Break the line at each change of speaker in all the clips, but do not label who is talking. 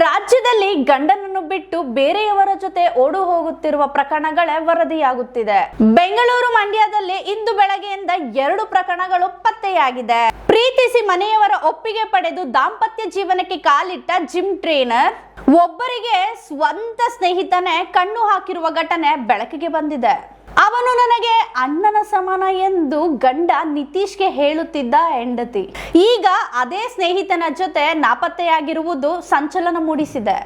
ರಾಜ್ಯದಲ್ಲಿ ಗಂಡನನ್ನು ಬಿಟ್ಟು ಬೇರೆಯವರ ಜೊತೆ ಓಡು ಹೋಗುತ್ತಿರುವ ಪ್ರಕರಣಗಳೇ ವರದಿಯಾಗುತ್ತಿದೆ. ಬೆಂಗಳೂರು ಮಂಡ್ಯದಲ್ಲಿ ಇಂದು ಬೆಳಗ್ಗೆಯಿಂದ 2 ಪ್ರಕರಣಗಳು ಪತ್ತೆಯಾಗಿದೆ. ಪ್ರೀತಿಸಿ ಮನೆಯವರ ಒಪ್ಪಿಗೆ ಪಡೆದು ದಾಂಪತ್ಯ ಜೀವನಕ್ಕೆ ಕಾಲಿಟ್ಟ ಜಿಮ್ ಟ್ರೇನರ್ ಒಬ್ಬರಿಗೆ ಸ್ವಂತ ಸ್ನೇಹಿತನೇ ಕಣ್ಣು ಹಾಕಿರುವ ಘಟನೆ ಬೆಳಕಿಗೆ ಬಂದಿದೆ. ಅವನು ನನಗೆ ಅಣ್ಣನ ಸಮಾನ ಎಂದು ಗಂಡ ನಿತೀಶ್ಗೆ ಹೇಳುತ್ತಿದ್ದ ಹೆಂಡತಿ ಈಗ ಅದೇ ಸ್ನೇಹಿತನ ಜೊತೆ ನಾಪತ್ತೆಯಾಗಿರುವುದು ಸಂಚಲನ ಮೂಡಿಸಿದೆ.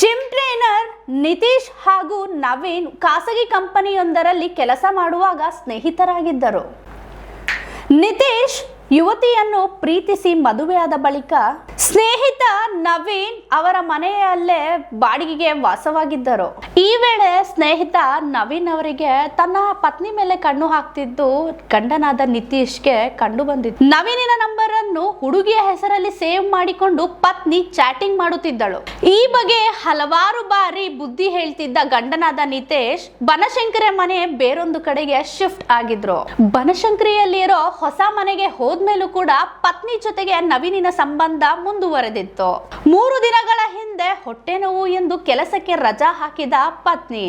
ಜಿಮ್ ಟ್ರೇನರ್ ನಿತೀಶ್ ಹಾಗೂ ನವೀನ್ ಖಾಸಗಿ ಕಂಪನಿಯೊಂದರಲ್ಲಿ ಕೆಲಸ ಮಾಡುವಾಗ ಸ್ನೇಹಿತರಾಗಿದ್ದರು. ನಿತೀಶ್ ಯುವತಿಯನ್ನು ಪ್ರೀತಿಸಿ ಮದುವೆಯಾದ ಬಳಿಕ ಸ್ನೇಹಿತ ನವೀನ್ ಅವರ ಮನೆಯಲ್ಲೇ ಬಾಡಿಗೆಗೆ ವಾಸವಾಗಿದ್ದರು. ಈ ವೇಳೆ ಸ್ನೇಹಿತ ನವೀನ್ ಅವರಿಗೆ ತನ್ನ ಪತ್ನಿ ಮೇಲೆ ಕಣ್ಣು ಹಾಕ್ತಿದ್ದು ಗಂಡನಾದ ನಿತೀಶ್ಗೆ ಕಂಡು ಬಂದಿತ್ತು. ನವೀನಿನ ನಂಬರ್ ಅನ್ನು ಹುಡುಗಿಯ ಹೆಸರಲ್ಲಿ ಸೇವ್ ಮಾಡಿಕೊಂಡು ಪತ್ನಿ ಚಾಟಿಂಗ್ ಮಾಡುತ್ತಿದ್ದಳು. ಈ ಬಗ್ಗೆ ಹಲವಾರು ಬಾರಿ ಬುದ್ಧಿ ಹೇಳ್ತಿದ್ದ ಗಂಡನಾದ ನಿತೀಶ್ ಬನಶಂಕರಿ ಮನೆ ಬೇರೊಂದು ಕಡೆಗೆ ಶಿಫ್ಟ್ ಆಗಿದ್ರು. ಬನಶಂಕರಿಯಲ್ಲಿರೋ ಹೊಸ ಮನೆಗೆ ಹೋದ್ಮೇಲೂ ಕೂಡ ಪತ್ನಿ ಜೊತೆಗೆ ನವೀನಿನ ಸಂಬಂಧ ಮುಂದುವರೆದಿತ್ತು. 3 ದಿನಗಳ ಹಿಂದೆ ಹೊಟ್ಟೆ ನೋವು ಎಂದು ಕೆಲಸಕ್ಕೆ ರಜಾ ಹಾಕಿದ ಪತ್ನಿ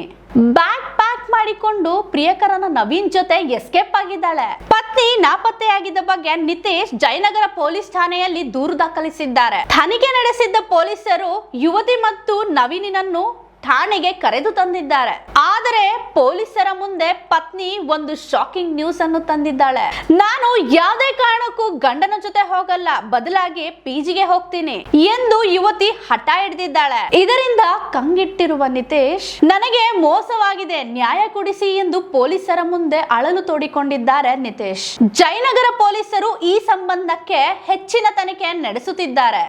ಬ್ಯಾಗ್ ಪ್ಯಾಕ್ ಮಾಡಿಕೊಂಡು ಪ್ರಿಯಕರನ ನವೀನ್ ಜೊತೆ ಎಸ್ಕೇಪ್ ಆಗಿದ್ದಾಳೆ. ಪತ್ನಿ ನಾಪತ್ತೆಯಾಗಿದ್ದ ಬಗ್ಗೆ ನಿತೀಶ್ ಜಯನಗರ ಪೊಲೀಸ್ ಠಾಣೆಯಲ್ಲಿ ದೂರು ದಾಖಲಿಸಿದ್ದಾರೆ. ತನಿಖೆ ನಡೆಸಿದ್ದ ಪೊಲೀಸರು ಯುವತಿ ಮತ್ತು ನವೀನನ್ನು ಠಾಣೆಗೆ ಕರೆದು ತಂದಿದ್ದಾರೆ. ಆದರೆ ಪೊಲೀಸರ ಮುಂದೆ ಪತ್ನಿ ಒಂದು ಶಾಕಿಂಗ್ ನ್ಯೂಸ್ ಅನ್ನು ತಂದಿದ್ದಾಳೆ. ನಾನು ಯಾವುದೇ ಕಾರಣಕ್ಕೂ ಗಂಡನ ಜೊತೆ ಹೋಗಲ್ಲ, ಬದಲಾಗಿ ಪಿಜಿಗೆ ಹೋಗ್ತೀನಿ ಎಂದು ಯುವತಿ ಹಠ ಹಿಡಿದಿದ್ದಾಳೆ. ಇದರಿಂದ ಕಂಗೆಟ್ಟಿರುವ ನಿತೀಶ್ ನನಗೆ ಮೋಸವಾಗಿದೆ, ನ್ಯಾಯ ಕೊಡಿಸಿ ಎಂದು ಪೊಲೀಸರ ಮುಂದೆ ಅಳಲು ತೋಡಿಕೊಂಡಿದ್ದಾರೆ ನಿತೀಶ್. ಜಯನಗರ ಪೊಲೀಸರು ಈ ಸಂಬಂಧಕ್ಕೆ ಹೆಚ್ಚಿನ ತನಿಖೆ ನಡೆಸುತ್ತಿದ್ದಾರೆ.